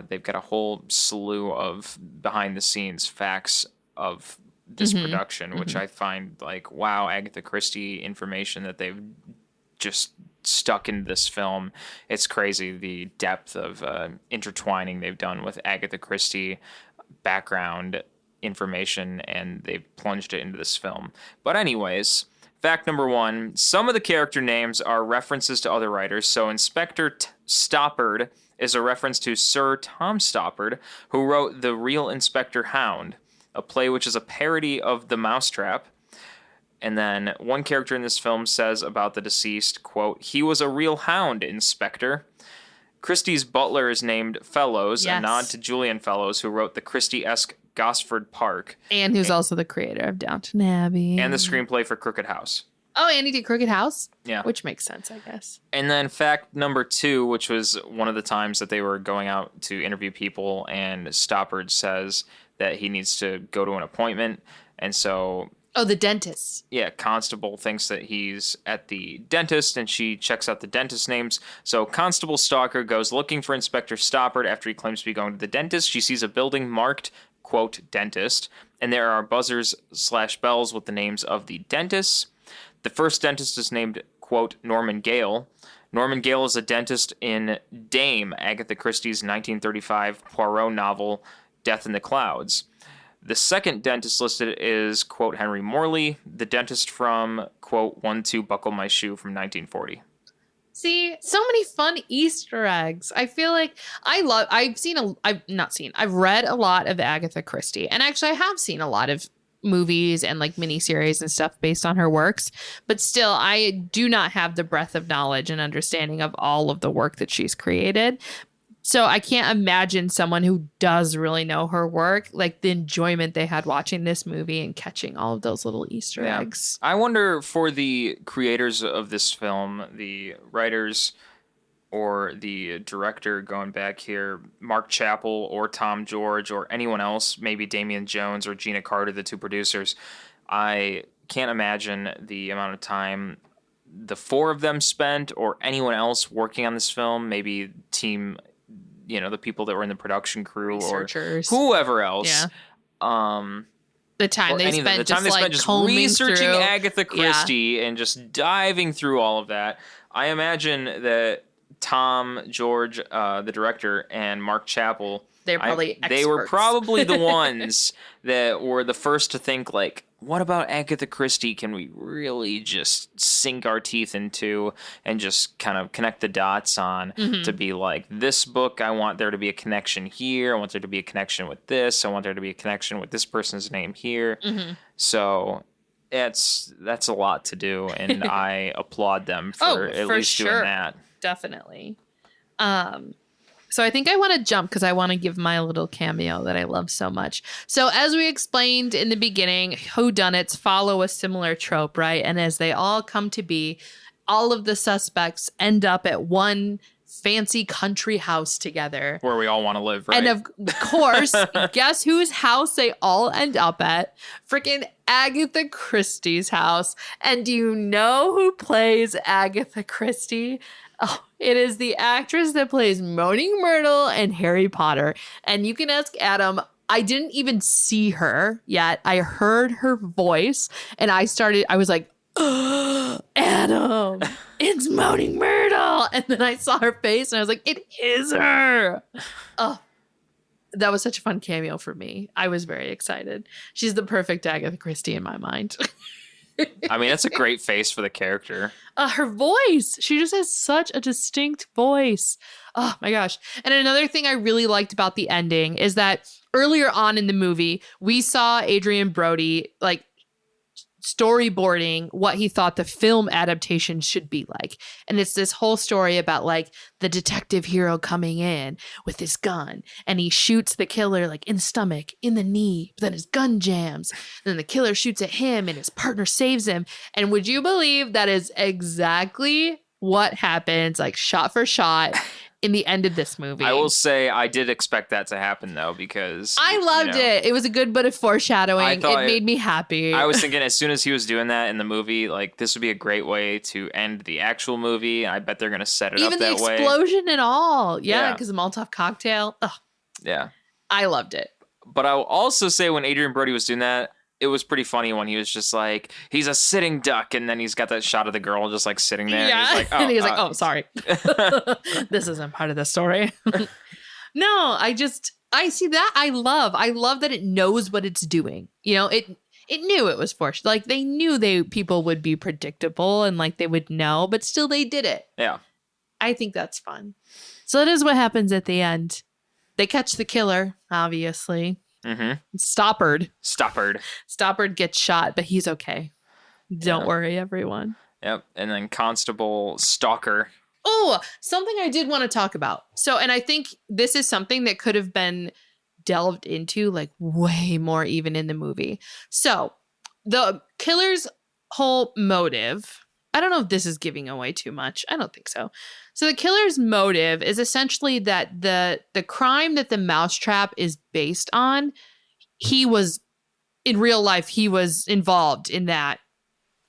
S2: They've got a whole slew of behind-the-scenes facts of this production, which I find like, wow, Agatha Christie information that they've just stuck into this film. It's crazy the depth of intertwining they've done with Agatha Christie background information, and they've plunged it into this film. But anyways, fact number 1, some of the character names are references to other writers. So Inspector Stoppard is a reference to Sir Tom Stoppard, who wrote The Real Inspector Hound, a play which is a parody of The Mousetrap. And then one character in this film says about the deceased, quote, "He was a real hound, Inspector." Christie's butler is named Fellows, a nod to Julian Fellows, who wrote the Christie-esque Gosford Park.
S3: And who's also the creator of Downton Abbey.
S2: And the screenplay for Crooked House.
S3: Oh, and he did Crooked House?
S2: Yeah.
S3: Which makes sense, I guess.
S2: And then fact number 2, which was one of the times that they were going out to interview people, and Stoppard says that he needs to go to an appointment. And so...
S3: Oh, the dentist.
S2: Yeah, Constable thinks that he's at the dentist, and she checks out the dentist names. So Constable Stalker goes looking for Inspector Stoppard after he claims to be going to the dentist. She sees a building marked, quote, dentist, and there are buzzers/bells with the names of the dentists. The first dentist is named, quote, Norman Gale. Norman Gale is a dentist in Dame, Agatha Christie's 1935 Poirot novel, Death in the Clouds. The second dentist listed is, quote, Henry Morley, the dentist from, quote, 1-2 Buckle My Shoe from 1940.
S3: See, so many fun Easter eggs. I feel like I've read a lot of Agatha Christie. And actually, I have seen a lot of movies and like miniseries and stuff based on her works. But still, I do not have the breadth of knowledge and understanding of all of the work that she's created. So I can't imagine someone who does really know her work, like the enjoyment they had watching this movie and catching all of those little Easter eggs.
S2: I wonder, for the creators of this film, the writers or the director going back here, Mark Chappell or Tom George or anyone else, maybe Damian Jones or Gina Carter, the 2 producers, I can't imagine the amount of time the 4 of them spent, or anyone else working on this film, maybe team... the people that were in the production crew or whoever else.
S3: Yeah. The time they spent just
S2: researching
S3: through.
S2: Agatha Christie and just diving through all of that. I imagine that Tom George, the director, and Mark Chappell, they were probably the ones that were the first to think, like, what about Agatha Christie can we really just sink our teeth into and just kind of connect the dots on to be like, this book, I want there to be a connection here. I want there to be a connection with this. I want there to be a connection with this person's name here. So that's a lot to do, and I applaud them for at least doing that.
S3: Definitely. So I think I want to jump because I want to give my little cameo that I love so much. So as we explained in the beginning, whodunits follow a similar trope, right? And as they all come to be, all of the suspects end up at one fancy country house together.
S2: Where we all want to live, right?
S3: And of course, guess whose house they all end up at? Freaking Agatha Christie's house. And do you know who plays Agatha Christie? Oh, it is the actress that plays Moaning Myrtle in Harry Potter. And you can ask Adam. I didn't even see her yet. I heard her voice and I was like, oh, Adam, it's Moaning Myrtle. And then I saw her face and I was like, it is her. Oh, that was such a fun cameo for me. I was very excited. She's the perfect Agatha Christie in my mind.
S2: I mean, that's a great face for the character.
S3: Her voice. She just has such a distinct voice. Oh my gosh. And another thing I really liked about the ending is that earlier on in the movie, we saw Adrian Brody like storyboarding what he thought the film adaptation should be like. And it's this whole story about like the detective hero coming in with his gun and he shoots the killer like in the stomach, in the knee, but then his gun jams. And then the killer shoots at him and his partner saves him. And would you believe that is exactly what happens, like shot for shot in the end of this movie?
S2: I will say I did expect that to happen though, because
S3: I loved it. It was a good bit of foreshadowing. It made me happy.
S2: I was thinking as soon as he was doing that in the movie, like this would be a great way to end the actual movie. I bet they're going to set it up that way.
S3: Even the explosion and all. Yeah, because the Molotov cocktail. Ugh.
S2: Yeah.
S3: I loved it.
S2: But I will also say when Adrian Brody was doing that, it was pretty funny when he was just like, he's a sitting duck. And then he's got that shot of the girl just like sitting there.
S3: Yeah.
S2: And he's like,
S3: and he's like, oh, sorry. This isn't part of the story. No, I see that. I love that it knows what it's doing. You know, it knew it was forced. Like they knew people would be predictable and like they would know, but still they did it.
S2: Yeah.
S3: I think that's fun. So that is what happens at the end. They catch the killer, obviously.
S2: Mm-hmm.
S3: Stoppard gets shot, but he's okay. Don't worry, everyone.
S2: Yep. And then Constable Stalker.
S3: Oh, something I did want to talk about. So, and I think this is something that could have been delved into like way more even in the movie. So the killer's whole motive, I don't know if this is giving away too much. I don't think so. So the killer's motive is essentially that the crime that the mousetrap is based on, in real life, he was involved in that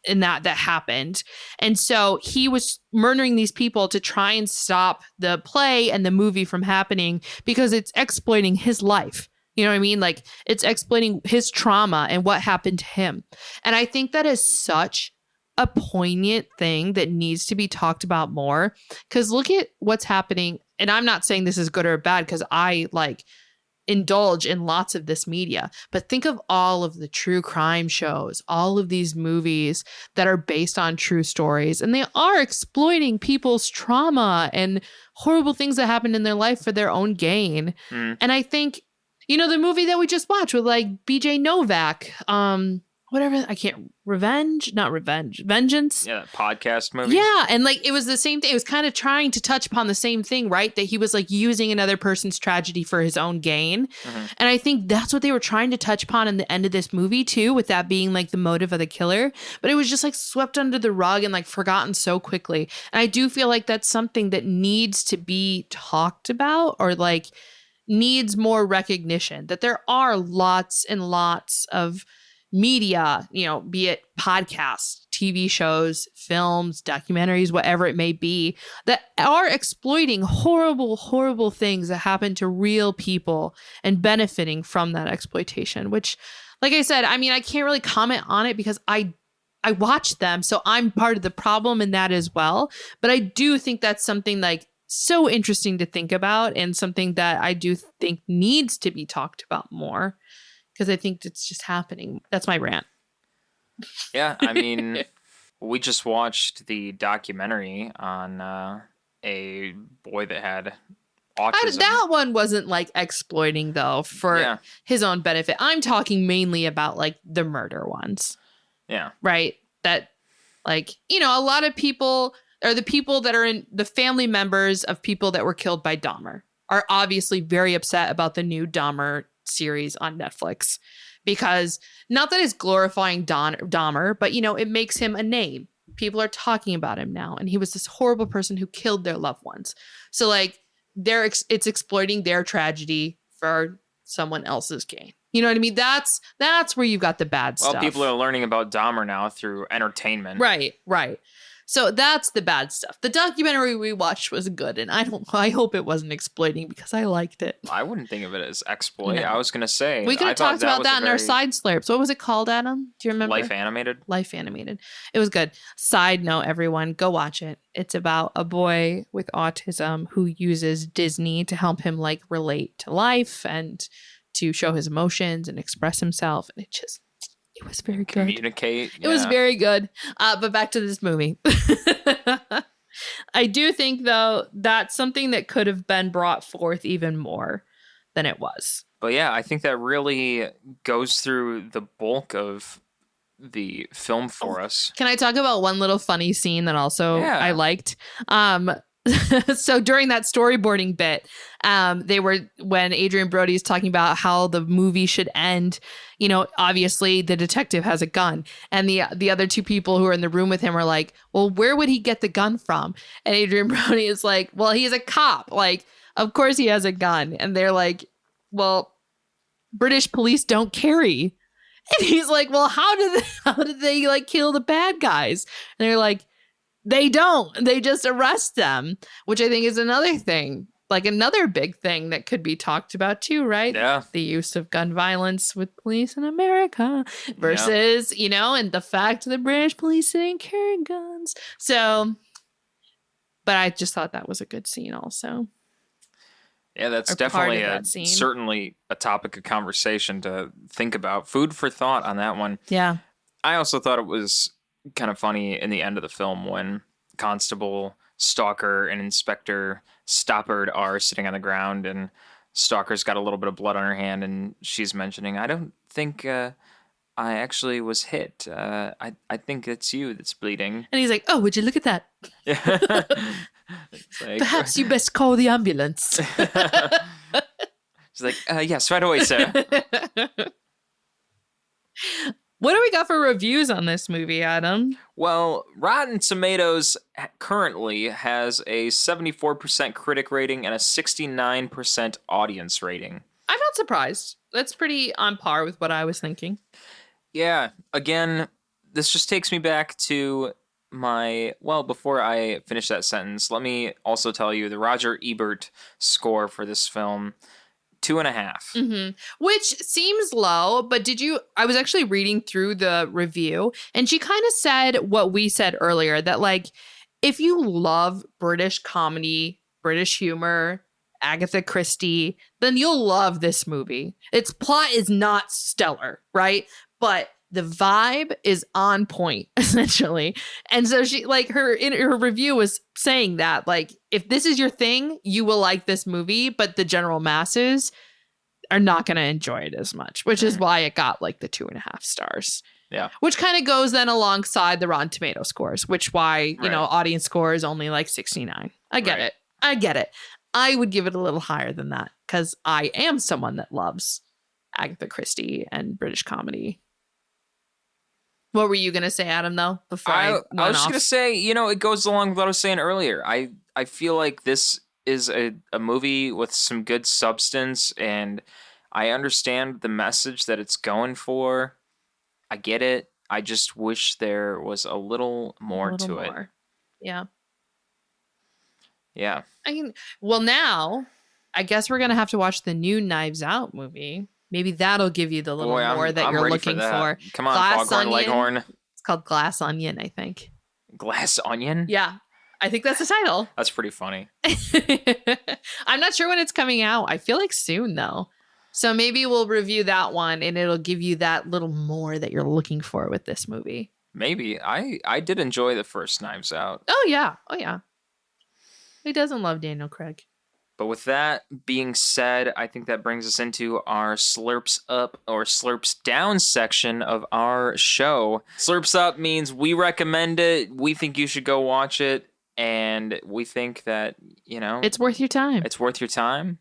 S3: happened. And so he was murdering these people to try and stop the play and the movie from happening because it's exploiting his life. You know what I mean? Like it's exploiting his trauma and what happened to him. And I think that is such a poignant thing that needs to be talked about more, because look at what's happening. And I'm not saying this is good or bad because I like indulge in lots of this media, but think of all of the true crime shows, all of these movies that are based on true stories, and they are exploiting people's trauma and horrible things that happened in their life for their own gain. And I think, you know, the movie that we just watched with like BJ Novak, Vengeance.
S2: Yeah, that podcast movie.
S3: Yeah, and like it was the same thing. It was kind of trying to touch upon the same thing, right? That he was like using another person's tragedy for his own gain. And I think that's what they were trying to touch upon in the end of this movie too, with that being like the motive of the killer. But it was just like swept under the rug and like forgotten so quickly. And I do feel like that's something that needs to be talked about, or like needs more recognition, that there are lots and lots of media, you know, be it podcasts, TV shows, films, documentaries, whatever it may be, that are exploiting horrible, horrible things that happen to real people and benefiting from that exploitation, which, like I said, I mean, I can't really comment on it because I watch them, so I'm part of the problem in that as well. But I do think that's something like so interesting to think about, and something that I do think needs to be talked about more, because I think it's just happening. That's my rant.
S2: Yeah, I mean, we just watched the documentary on a boy that had autism.
S3: That one wasn't like exploiting though for his own benefit. I'm talking mainly about like the murder ones.
S2: Yeah.
S3: Right? That like, you know, a lot of people, or the people that are in the family members of people that were killed by Dahmer, are obviously very upset about the new Dahmer series on Netflix, because not that it's glorifying Dahmer, but you know, it makes him a name. People are talking about him now, and he was this horrible person who killed their loved ones. So like it's exploiting their tragedy for someone else's gain. You know what I mean? That's where you've got the bad stuff.
S2: Well, people are learning about Dahmer now through entertainment.
S3: Right. So that's the bad stuff. The documentary we watched was good, and I hope it wasn't exploiting because I liked it.
S2: I wouldn't think of it as exploit. No. I was going to say.
S3: We could have talked about that in our side slurps. What was it called, Adam? Do you remember?
S2: Life Animated.
S3: Life Animated. It was good. Side note, everyone, go watch it. It's about a boy with autism who uses Disney to help him like relate to life and to show his emotions and express himself. And it was very good.
S2: Communicate.
S3: It was very good. But back to this movie. I do think, though, that's something that could have been brought forth even more than it was.
S2: But yeah, I think that really goes through the bulk of the film for us.
S3: Can I talk about one little funny scene that also I liked? So during that storyboarding bit, when Adrian Brody is talking about how the movie should end, you know, obviously the detective has a gun, and the other two people who are in the room with him are like, well, where would he get the gun from? And Adrian Brody is like, well, he's a cop. Like, of course he has a gun. And they're like, well, British police don't carry. And he's like, well, how did they like kill the bad guys? And they're like, they don't. They just arrest them, which I think is another thing, like another big thing that could be talked about too, right?
S2: Yeah.
S3: The use of gun violence with police in America versus, you know, and the fact that the British police didn't carry guns. So, but I just thought that was a good scene also.
S2: Yeah, that's definitely certainly a topic of conversation to think about. Food for thought on that one.
S3: Yeah.
S2: I also thought it was kind of funny in the end of the film when Constable, Stalker, and Inspector Stoppard are sitting on the ground, and Stalker's got a little bit of blood on her hand, and she's mentioning, I don't think I actually was hit. I think it's you that's bleeding.
S3: And he's like, oh, would you look at that?
S2: Like,
S3: perhaps you best call the ambulance.
S2: She's like, yes, right away, sir.
S3: What do we got for reviews on this movie, Adam?
S2: Well, Rotten Tomatoes currently has a 74% critic rating and a 69% audience rating.
S3: I'm not surprised. That's pretty on par with what I was thinking.
S2: Yeah, again, this just takes me back to before I finish that sentence, let me also tell you the Roger Ebert score for this film, 2.5.
S3: Mm-hmm. Which seems low, but I was actually reading through the review, and she kind of said what we said earlier, that like, if you love British comedy, British humor, Agatha Christie, then you'll love this movie. Its plot is not stellar, right? But the vibe is on point, essentially. And so she, like, in her review was saying that, like, if this is your thing, you will like this movie, but the general masses are not going to enjoy it as much, which is why it got, like, the 2.5 stars.
S2: Yeah.
S3: Which kind of goes then alongside the Rotten Tomato scores, which why, you know, audience score is only, like, 69. I get it. I would give it a little higher than that because I am someone that loves Agatha Christie and British comedy. What were you going to say, Adam, though? Before I was
S2: just going to say, you know, it goes along with what I was saying earlier. I feel like this is a movie with some good substance, and I understand the message that it's going for. I get it. I just wish there was a little more to it.
S3: Yeah.
S2: Yeah.
S3: Well, now, I guess we're going to have to watch the new Knives Out movie. Maybe that'll give you the little more that you're looking for.
S2: Come on, Foghorn Leghorn.
S3: It's called Glass Onion, I think.
S2: Glass Onion?
S3: Yeah. I think that's the title.
S2: That's pretty funny.
S3: I'm not sure when it's coming out. I feel like soon, though. So maybe we'll review that one, and it'll give you that little more that you're looking for with this movie.
S2: Maybe. I did enjoy the first Knives Out.
S3: Oh, yeah. Who doesn't love Daniel Craig?
S2: But with that being said, I think that brings us into our Slurps Up or Slurps Down section of our show. Slurps Up means we recommend it, we think you should go watch it, and we think that, you know...
S3: it's worth your time.
S2: It's worth your time.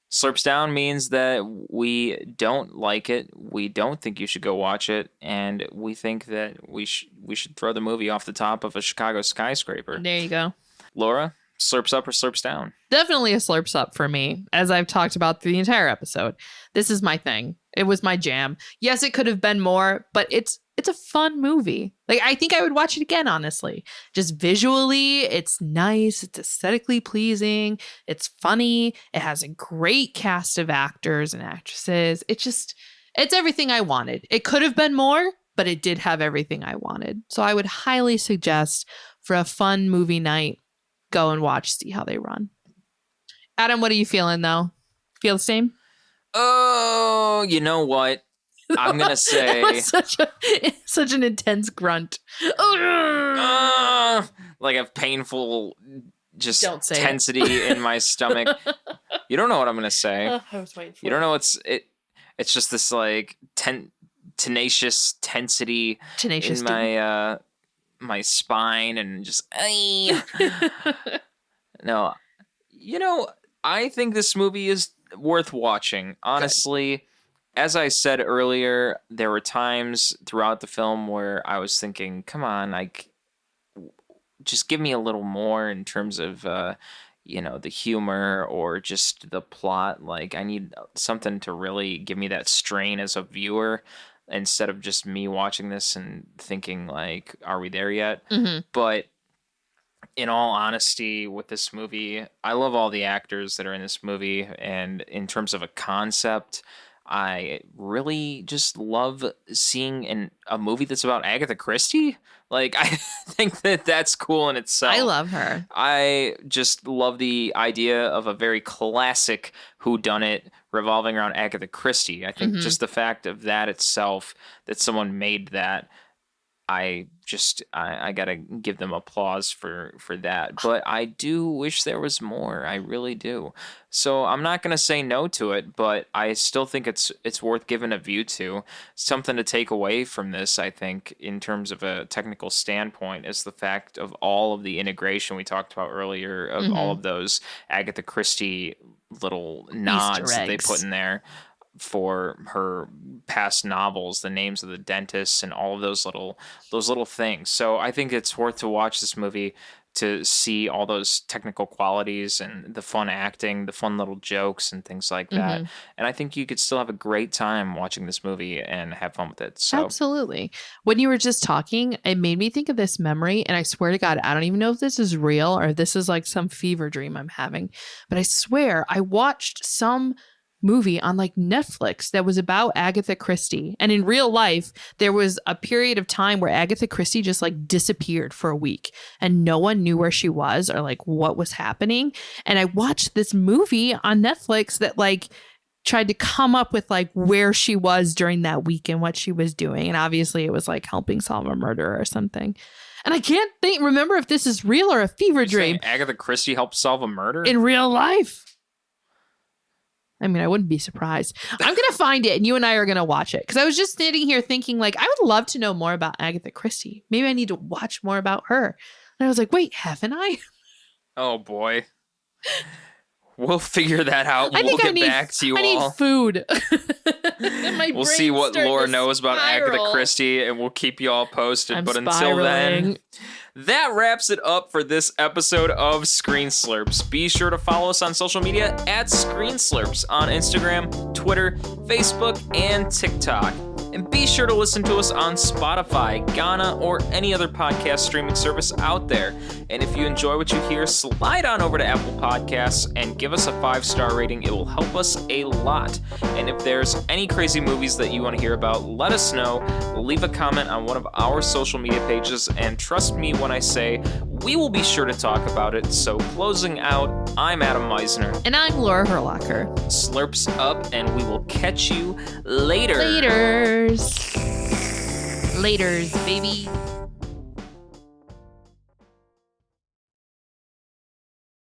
S2: Slurps Down means that we don't like it, we don't think you should go watch it, and we think that we should throw the movie off the top of a Chicago skyscraper.
S3: There you go.
S2: Laura? Slurps up or slurps down?
S3: Definitely a slurps up for me, as I've talked about through the entire episode. This is my thing. It was my jam. Yes, it could have been more, but it's a fun movie. Like, I think I would watch it again, honestly. Just visually, it's nice. It's aesthetically pleasing. It's funny. It has a great cast of actors and actresses. It's everything I wanted. It could have been more, but it did have everything I wanted. So I would highly suggest for a fun movie night, go and watch See How They Run. Adam, what are you feeling, though? Feel the same?
S2: Oh, you know what? I'm going to say...
S3: such an intense grunt.
S2: Like a painful just tensity in my stomach. You don't know what I'm going to say.
S3: I was waiting for
S2: You don't know it's just this like tenacious tensity in my spine and just... No. You know, I think this movie is worth watching. Honestly... Good. As I said earlier, there were times throughout the film where I was thinking, come on, just give me a little more in terms of, the humor or just the plot. Like, I need something to really give me that strain as a viewer instead of just me watching this and thinking, like, are we there yet? Mm-hmm. But in all honesty, with this movie, I love all the actors that are in this movie. And in terms of a concept... I really just love seeing a movie that's about Agatha Christie. Like, I think that's cool in itself.
S3: I love her.
S2: I just love the idea of a very classic whodunit revolving around Agatha Christie. I think just the fact of that itself, that someone made that, I gotta give them applause for that. But I do wish there was more. I really do. So I'm not gonna say no to it, but I still think it's worth giving a view to. Something to take away from this, I think, in terms of a technical standpoint, is the fact of all of the integration we talked about earlier of all of those Agatha Christie little nods that they put in there for her past novels, the names of the dentists and all of those little things. So I think it's worth to watch this movie to see all those technical qualities and the fun acting, the fun little jokes and things like that. And I think you could still have a great time watching this movie and have fun with it. So
S3: absolutely. When you were just talking, it made me think of this memory, and I swear to God, I don't even know if this is real or if this is like some fever dream I'm having, but I swear I watched some movie on like Netflix that was about Agatha Christie, and in real life there was a period of time where Agatha Christie just like disappeared for a week and no one knew where she was or like what was happening. And I watched this movie on Netflix that like tried to come up with like where she was during that week and what she was doing, and obviously it was like helping solve a murder or something. And I can't remember if this is real or a fever dream.
S2: Agatha Christie helped solve a murder
S3: in real life. I mean, I wouldn't be surprised. I'm going to find it and you and I are going to watch it. Because I was just sitting here thinking, like, I would love to know more about Agatha Christie. Maybe I need to watch more about her. And I was like, wait, haven't I?
S2: Oh, boy. We'll figure that out. We'll get back to you all.
S3: I need food.
S2: We'll see what Laura knows about Agatha Christie, and we'll keep you all posted. But until then, that wraps it up for this episode of Screen Slurps. Be sure to follow us on social media at Screen Slurps on Instagram, Twitter, Facebook, and TikTok. And be sure to listen to us on Spotify, Ghana, or any other podcast streaming service out there. And if you enjoy what you hear, slide on over to Apple Podcasts and give us a 5-star rating. It will help us a lot. And if there's any crazy movies that you want to hear about, let us know. Leave a comment on one of our social media pages, and trust me when I say we will be sure to talk about it. So closing out, I'm Adam Meisner.
S3: And I'm Laura Herlocker.
S2: Slurps up, and we will catch you later.
S3: Laters, baby.